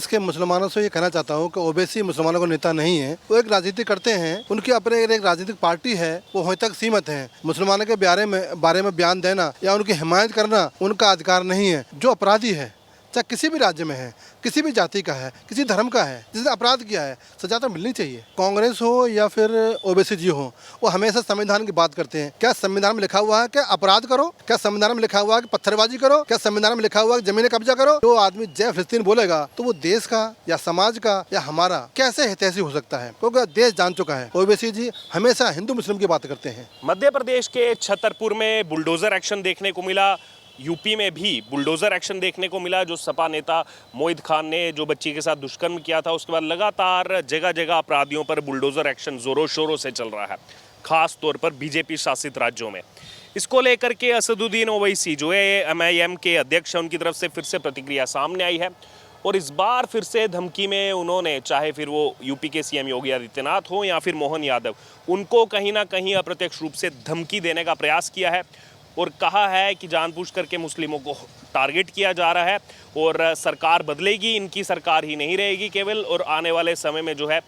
इसके मुसलमानों से ये कहना चाहता हूँ कि ओवैसी मुसलमानों को नेता नहीं है। वो एक राजनीति करते हैं, उनकी अपने एक राजनीतिक पार्टी है, वो वहीं तक सीमित है। मुसलमानों के बारे में बयान देना या उनकी हिमायत करना उनका अधिकार नहीं है। जो अपराधी है, चाहे किसी भी राज्य में है, किसी भी जाति का है, किसी धर्म का है, जिसने अपराध किया है, सजा तो मिलनी चाहिए। कांग्रेस हो या फिर ओवैसी जी हो, वो हमेशा संविधान की बात करते हैं। क्या संविधान में लिखा हुआ है कि अपराध करो? क्या संविधान में लिखा हुआ है कि पत्थरबाजी करो? क्या संविधान में लिखा हुआ है कि जमीन कब्जा करो? जो आदमी जय फिलिस्तीन बोलेगा तो वो देश का या समाज का या हमारा कैसे हितैषी हो सकता है? क्योंकि देश जान चुका है। ओवैसी जी हमेशा हिंदू मुस्लिम की बात करते हैं। मध्य प्रदेश के छतरपुर में बुलडोजर एक्शन देखने को मिला। यूपी में भी बुलडोजर एक्शन देखने को मिला। जो सपा नेता मोहित खान ने जो बच्ची के साथ दुष्कर्म किया था, उसके बाद लगातार जगह जगह अपराधियों पर बुलडोजर एक्शन जोरों शोरों से चल रहा है, खास तौर पर बीजेपी शासित राज्यों में। इसको लेकर के असदुद्दीन ओवैसी जो है MIM के अध्यक्ष हैं, उनकी तरफ से फिर से प्रतिक्रिया सामने आई है और इस बार फिर से धमकी में उन्होंने, चाहे फिर वो यूपी के CM योगी आदित्यनाथ हो या फिर मोहन यादव, उनको कहीं ना कहीं अप्रत्यक्ष रूप से धमकी देने का प्रयास किया है और कहा है कि जानबूझ करके मुस्लिमों को टारगेट किया जा रहा है और सरकार बदलेगी, इनकी सरकार ही नहीं रहेगी केवल, और आने वाले समय में जो है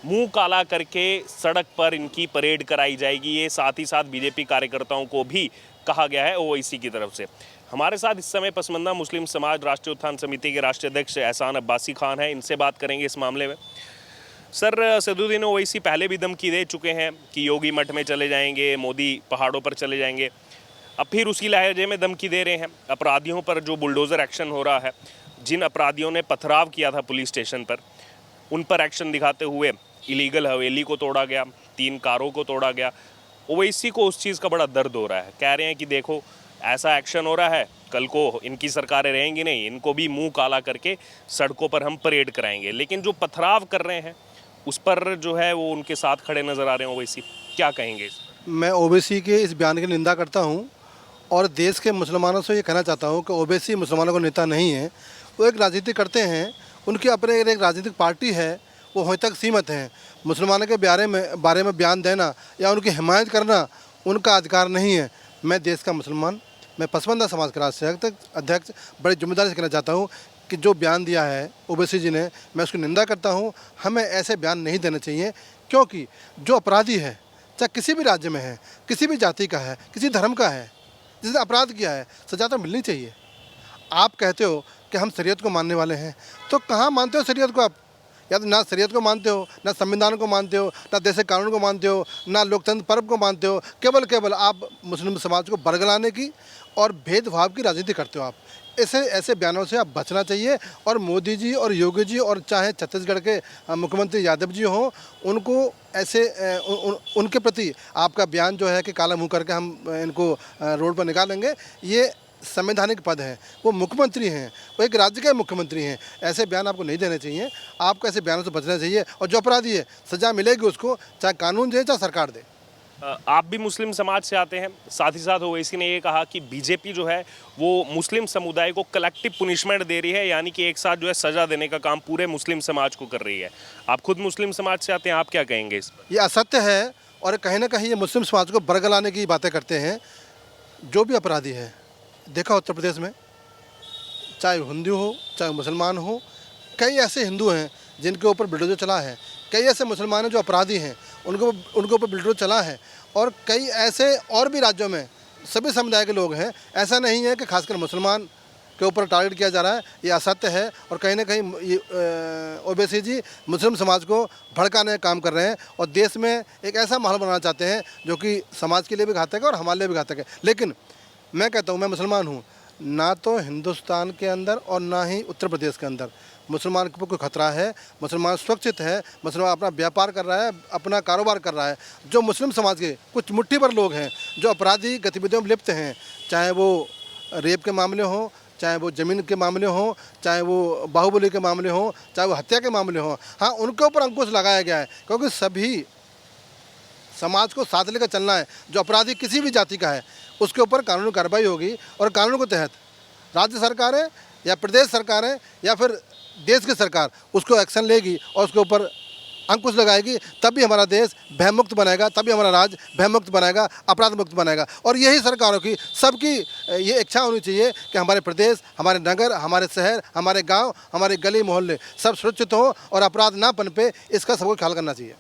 मुंह काला करके सड़क पर इनकी परेड कराई जाएगी। ये साथ ही साथ बीजेपी कार्यकर्ताओं को भी कहा गया है ओवैसी की तरफ से। हमारे साथ इस समय पसमंदा मुस्लिम समाज राष्ट्रीय उत्थान समिति के राष्ट्रीय अध्यक्ष एहसान अब्बासी खान हैं, इनसे बात करेंगे इस मामले में। सर, असदुद्दीन ओवैसी पहले भी धमकी दे चुके हैं कि योगी मठ में चले जाएंगे, मोदी पहाड़ों पर चले जाएंगे। अब फिर उसी लहजे में धमकी दे रहे हैं। अपराधियों पर जो बुलडोज़र एक्शन हो रहा है, जिन अपराधियों ने पथराव किया था पुलिस स्टेशन पर, उन पर एक्शन दिखाते हुए इलीगल हवेली को तोड़ा गया, 3 कारों को तोड़ा गया। ओवैसी को उस चीज़ का बड़ा दर्द हो रहा है। कह रहे हैं कि देखो ऐसा एक्शन हो रहा है, कल को इनकी सरकारें रहेंगी नहीं, इनको भी मुंह काला करके सड़कों पर हम परेड कराएंगे। लेकिन जो पथराव कर रहे हैं उस पर जो है वो उनके साथ खड़े नज़र आ रहे हैं ओवैसी। क्या कहेंगे? मैं ओवैसी के इस बयान की निंदा करता हूँ और देश के मुसलमानों से ये कहना चाहता हूँ कि ओवैसी मुसलमानों को नेता नहीं है। वो एक राजनीति करते हैं, उनकी अपने एक राजनीतिक पार्टी है, वो वहीं तक सीमित हैं। मुसलमानों के बारे में बयान देना या उनकी हिमायत करना उनका अधिकार नहीं है। मैं देश का मुसलमान, मैं पसमंदा समाज का राष्ट्रीय अध्यक्ष बड़ी जिम्मेदारी से कहना चाहता हूँ कि जो बयान दिया है ओवैसी जी ने, मैं उसकी निंदा करता हूँ। हमें ऐसे बयान नहीं देने चाहिए, क्योंकि जो अपराधी है, चाहे किसी भी राज्य में है, किसी भी जाति का है, किसी धर्म का है, जिसने अपराध किया है, सजा तो मिलनी चाहिए। आप कहते हो कि हम शरीयत को मानने वाले हैं, तो कहाँ मानते हो शरीयत को आप? या तो ना शरीयत को मानते हो, ना संविधान को मानते हो, ना देश के कानून को मानते हो, ना लोकतंत्र पर्व को मानते हो। केवल आप मुस्लिम समाज को बरगलाने की और भेदभाव की राजनीति करते हो। आप ऐसे बयानों से आप बचना चाहिए। और मोदी जी और योगी जी और चाहे छत्तीसगढ़ के मुख्यमंत्री यादव जी हों, उनको ऐसे उनके प्रति आपका बयान जो है कि काला मुंह करके हम इनको रोड पर निकालेंगे, ये संवैधानिक पद है। वो मुख्यमंत्री हैं, वो एक राज्य के मुख्यमंत्री हैं। ऐसे बयान आपको नहीं देने चाहिए। आपको ऐसे बयानों से बचना चाहिए और जो अपराधी है सज़ा मिलेगी उसको, चाहे कानून दे चाहे सरकार दे। आप भी मुस्लिम समाज से आते हैं, साथ ही साथ ओवैसी ने ये कहा कि बीजेपी जो है वो मुस्लिम समुदाय को कलेक्टिव पुनिशमेंट दे रही है, यानी कि एक साथ जो है सज़ा देने का काम पूरे मुस्लिम समाज को कर रही है। आप खुद मुस्लिम समाज से आते हैं, आप क्या कहेंगे इस पर? ये असत्य है और कहीं ना कहीं ये मुस्लिम समाज को बरगलाने की बातें करते हैं। जो भी अपराधी है, देखा उत्तर प्रदेश में, चाहे हिंदू हो चाहे मुसलमान हो, कई ऐसे हिंदू हैं जिनके ऊपर बुलडोजर चला है, कई ऐसे मुसलमान हैं जो अपराधी हैं, उनके ऊपर बुलडोजर चला है, और कई ऐसे और भी राज्यों में सभी समुदाय के लोग हैं। ऐसा नहीं है कि खासकर मुसलमान के ऊपर टारगेट किया जा रहा है। ये असत्य है और कहीं ना कहीं ओवैसी जी मुस्लिम समाज को भड़काने का काम कर रहे हैं और देश में एक ऐसा माहौल बनाना चाहते हैं जो कि समाज के लिए भी घातक है और हमारे लिए भी घातक है। लेकिन मैं कहता हूँ, मैं मुसलमान हूँ, ना तो हिंदुस्तान के अंदर और ना ही उत्तर प्रदेश के अंदर मुसलमान को कोई खतरा है। मुसलमान सुरक्षित है, मुसलमान अपना व्यापार कर रहा है, अपना कारोबार कर रहा है। जो मुस्लिम समाज के कुछ मुट्ठी भर लोग हैं जो अपराधी गतिविधियों में लिप्त हैं, चाहे वो रेप के मामले हों, चाहे वो ज़मीन के मामले हों, चाहे वो बाहुबली के मामले हों, चाहे वो हत्या के मामले हों, हाँ, उनके ऊपर अंकुश लगाया गया है, क्योंकि सभी समाज को साथ लेकर चलना है। जो अपराधी किसी भी जाति का है उसके ऊपर कानूनी कार्रवाई होगी और कानून के तहत राज्य सरकारें या प्रदेश सरकारें या फिर देश की सरकार उसको एक्शन लेगी और उसके ऊपर अंकुश लगाएगी, तभी हमारा देश भयमुक्त बनेगा, तभी हमारा राज्य भयमुक्त बनेगा, अपराध मुक्त बनेगा। और यही सरकारों की सबकी ये इच्छा होनी चाहिए कि हमारे प्रदेश, हमारे नगर, हमारे शहर, हमारे गांव, हमारे गली मोहल्ले सब सुरक्षित हो और अपराध ना पनपे, इसका सबको ख्याल करना चाहिए।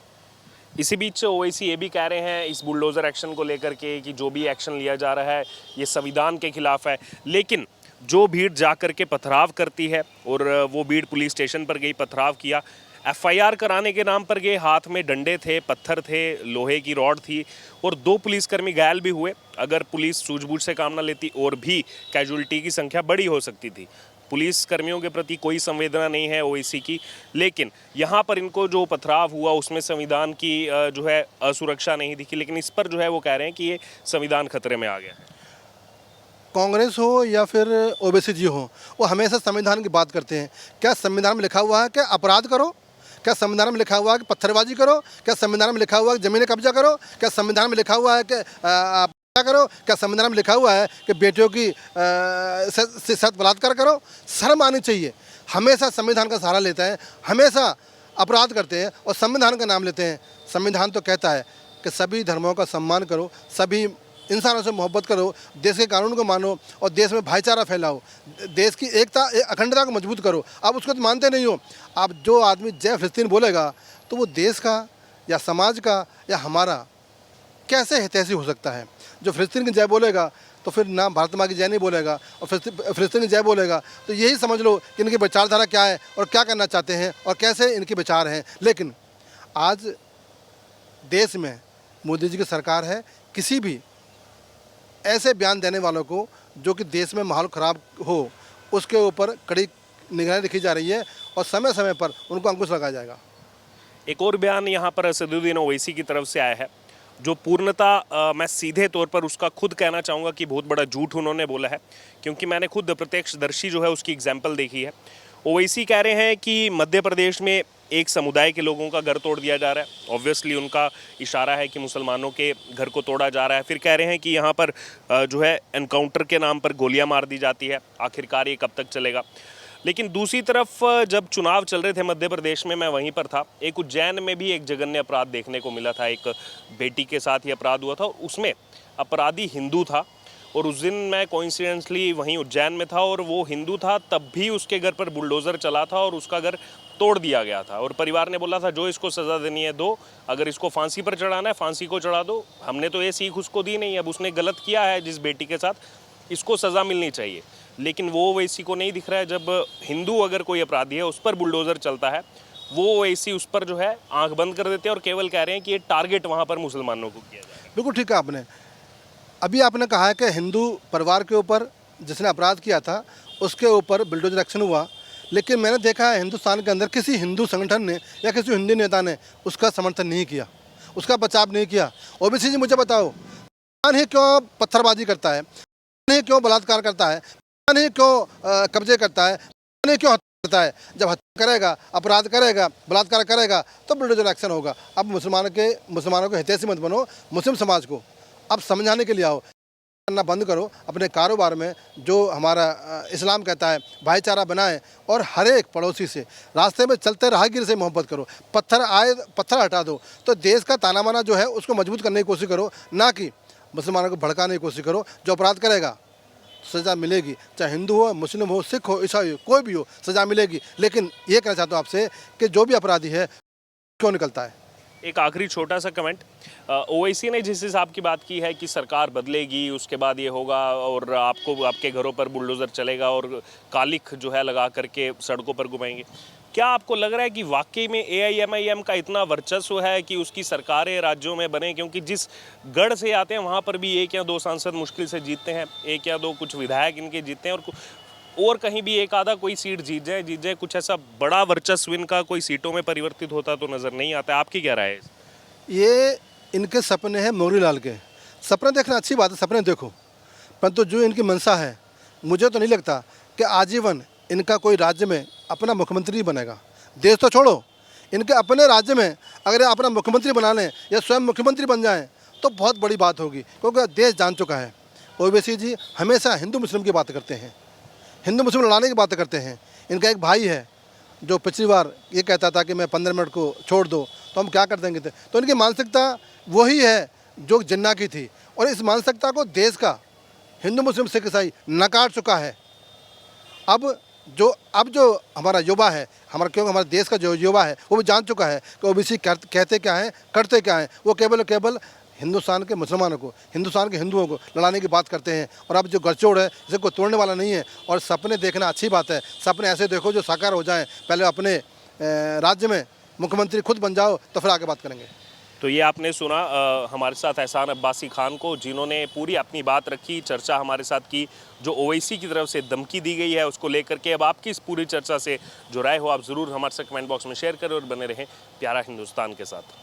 इसी बीच ओवैसी ये भी कह रहे हैं इस बुलडोज़र एक्शन को लेकर के कि जो भी एक्शन लिया जा रहा है ये संविधान के खिलाफ है, लेकिन जो भीड़ जा कर के पथराव करती है और वो भीड़ पुलिस स्टेशन पर गई, पथराव किया, एफआईआर कराने के नाम पर गए, हाथ में डंडे थे, पत्थर थे, लोहे की रॉड थी और 2 पुलिसकर्मी घायल भी हुए। अगर पुलिस सूझबूझ से काम न लेती और भी कैजुअलिटी की संख्या बड़ी हो सकती थी। पुलिस कर्मियों के प्रति कोई संवेदना नहीं है ओवैसी की, लेकिन यहाँ पर इनको जो पथराव हुआ उसमें संविधान की जो है असुरक्षा नहीं दिखी, लेकिन इस पर जो है वो कह रहे हैं कि ये संविधान खतरे में आ गया है। कांग्रेस हो या फिर ओबीसी जी हो, वो हमेशा संविधान की बात करते हैं। क्या संविधान में लिखा हुआ है कि अपराध करो? क्या संविधान में लिखा हुआ है कि पत्थरबाजी करो? क्या संविधान में लिखा हुआ है कि ज़मीनें कब्जा करो? क्या संविधान में लिखा हुआ है कि क्या करो? क्या संविधान में लिखा हुआ है कि बेटियों की साथ बलात्कार करो? शर्म आनी चाहिए। हमेशा संविधान का सहारा लेते हैं, हमेशा अपराध करते हैं और संविधान का नाम लेते हैं। संविधान तो कहता है कि सभी धर्मों का सम्मान करो, सभी इंसानों से मोहब्बत करो, देश के कानून को मानो और देश में भाईचारा फैलाओ, देश की एकता अखंडता को मजबूत करो। आप उसको तो मानते नहीं हो। आप जो आदमी जय फिलिस्तीन बोलेगा तो वो देश का या समाज का या हमारा कैसे हितैषी हो सकता है? जो फिलिस्तीन की जय बोलेगा तो फिर ना भारत माँ की जय नहीं बोलेगा और फिलिस्तीन की जय बोलेगा तो यही समझ लो कि इनकी विचारधारा क्या है और क्या करना चाहते हैं और कैसे इनके विचार हैं। लेकिन आज देश में मोदी जी की सरकार है, किसी भी ऐसे बयान देने वालों को जो कि देश में माहौल ख़राब हो उसके ऊपर कड़ी निगरानी रखी जा रही है और समय समय पर उनको अंकुश लगाया जाएगा। एक और बयान यहाँ पर असदुद्दीन ओवैसी की तरफ से आया है जो पूर्णतः मैं सीधे तौर पर उसका खुद कहना चाहूँगा कि बहुत बड़ा झूठ उन्होंने बोला है, क्योंकि मैंने खुद प्रत्यक्षदर्शी जो है उसकी एग्जाम्पल देखी है। ओवैसी कह रहे हैं कि मध्य प्रदेश में एक समुदाय के लोगों का घर तोड़ दिया जा रहा है। ऑब्वियसली उनका इशारा है कि मुसलमानों के घर को तोड़ा जा रहा है। फिर कह रहे हैं कि यहाँ पर जो है एनकाउंटर के नाम पर गोलियां मार दी जाती है। आखिरकार ये कब तक चलेगा? लेकिन दूसरी तरफ जब चुनाव चल रहे थे मध्य प्रदेश में, मैं वहीं पर था, एक उज्जैन में भी एक जघन्य अपराध देखने को मिला था। एक बेटी के साथ ही अपराध हुआ था, उसमें अपराधी हिंदू था और उस दिन मैं कोइंसिडेंटली वहीं उज्जैन में था और वो हिंदू था, तब भी उसके घर पर बुलडोज़र चला था और उसका घर तोड़ दिया गया था। और परिवार ने बोला था जो इसको सज़ा देनी है दो, अगर इसको फांसी पर चढ़ाना है फांसी को चढ़ा दो, हमने तो ये सीख उसको दी नहीं, अब उसने गलत किया है जिस बेटी के साथ, इसको सज़ा मिलनी चाहिए। लेकिन वो वैसी को नहीं दिख रहा है। जब हिंदू अगर कोई अपराधी है उस पर बुलडोज़र चलता है, वो वैसी उस पर जो है आंख बंद कर देते हैं और केवल कह रहे हैं कि ये टारगेट वहाँ पर मुसलमानों को किया जाए। बिल्कुल ठीक है आपने। अभी आपने कहा है कि हिंदू परिवार के ऊपर जिसने अपराध किया था उसके ऊपर बुलडोजर एक्शन हुआ, लेकिन मैंने देखा है हिंदुस्तान के अंदर किसी हिंदू संगठन ने या किसी हिंदू नेता ने उसका समर्थन नहीं किया, उसका बचाव नहीं किया। ओबीसी जी मुझे बताओ, कौन ही क्यों पत्थरबाजी करता है, कौन ही क्यों बलात्कार करता है, कौन ही क्यों कब्जे करता है, कौन ही क्यों हत्या करता है? जब हत्या करेगा, अपराध करेगा, बलात्कार करेगा तो बुलडोजर एक्शन होगा। अब मुसलमानों के हितैषी मत बनो, मुस्लिम समाज को अब समझाने के लिए आओ, करना बंद करो। अपने कारोबार में जो हमारा इस्लाम कहता है भाईचारा बनाएं और हर एक पड़ोसी से रास्ते में चलते राहगीर से मोहब्बत करो। पत्थर आए पत्थर हटा दो। तो देश का ताना बाना जो है उसको मजबूत करने की कोशिश करो, ना कि मुसलमानों को भड़काने की कोशिश करो। जो अपराध करेगा सज़ा मिलेगी, चाहे हिंदू हो, मुस्लिम हो, सिख हो, ईसाई हो, कोई भी हो, सज़ा मिलेगी। लेकिन ये कहना चाहता हूँ आपसे कि जो भी अपराधी है क्यों निकलता है। एक आखिरी छोटा सा कमेंट, ओवैसी ने जिस हिसाब की बात की है कि सरकार बदलेगी उसके बाद ये होगा और आपको आपके घरों पर बुलडोज़र चलेगा और कालिख जो है लगा करके सड़कों पर घुमाएंगे, क्या आपको लग रहा है कि वाकई में एआईएमआईएम का इतना वर्चस्व है कि उसकी सरकारें राज्यों में बने? क्योंकि जिस गढ़ से आते हैं वहाँ पर भी 1 या 2 सांसद मुश्किल से जीतते हैं, 1 या 2 कुछ विधायक इनके जीतते हैं और कहीं भी एक आधा कोई सीट जीत जाए, कुछ ऐसा बड़ा वर्चस्व इनका कोई सीटों में परिवर्तित होता तो नज़र नहीं आता। आपकी क्या राय है? ये इनके सपने हैं मोरी लाल के। सपने देखना अच्छी बात है, सपने देखो, परंतु जो इनकी मंशा है मुझे तो नहीं लगता कि आजीवन इनका कोई राज्य में अपना मुख्यमंत्री बनेगा। देश तो छोड़ो, इनके अपने राज्य में अगर अपना मुख्यमंत्री बना लें या स्वयं मुख्यमंत्री बन जाएं तो बहुत बड़ी बात होगी, क्योंकि देश जान चुका है। ओवैसी जी हमेशा हिंदू मुस्लिम की बात करते हैं, हिंदू मुस्लिम लड़ाने की बात करते हैं। इनका एक भाई है जो पिछली बार ये कहता था कि मैं 15 मिनट को छोड़ दो, तो हम क्या कर देंगे थे। तो इनकी मानसिकता वही है जो जिन्ना की थी, और इस मानसिकता को देश का हिंदू मुस्लिम सिख ईसाई नकार चुका है। अब जो हमारा युवा है, क्योंकि हमारे देश का जो युवा है वो भी जान चुका है कि ओबीसी कहते क्या हैं, करते क्या हैं। वो केवल हिंदुस्तान के मुसलमानों को, हिंदुस्तान के हिंदुओं को लड़ाने की बात करते हैं। और अब जो गठजोड़ है इसे कोई तोड़ने वाला नहीं है। और सपने देखना अच्छी बात है, सपने ऐसे देखो जो साकार हो जाएं। पहले अपने राज्य में मुख्यमंत्री खुद बन जाओ, तो फिर आगे बात करेंगे। तो ये आपने सुना हमारे साथ एहसान अब्बासी खान को, जिन्होंने पूरी अपनी बात रखी, चर्चा हमारे साथ की। जो ओवैसी की तरफ से धमकी दी गई है उसको लेकर के अब आपकी इस पूरी चर्चा से जो राय हो आप ज़रूर हमारे साथ कमेंट बॉक्स में शेयर करें और बने रहें प्यारा हिंदुस्तान के साथ।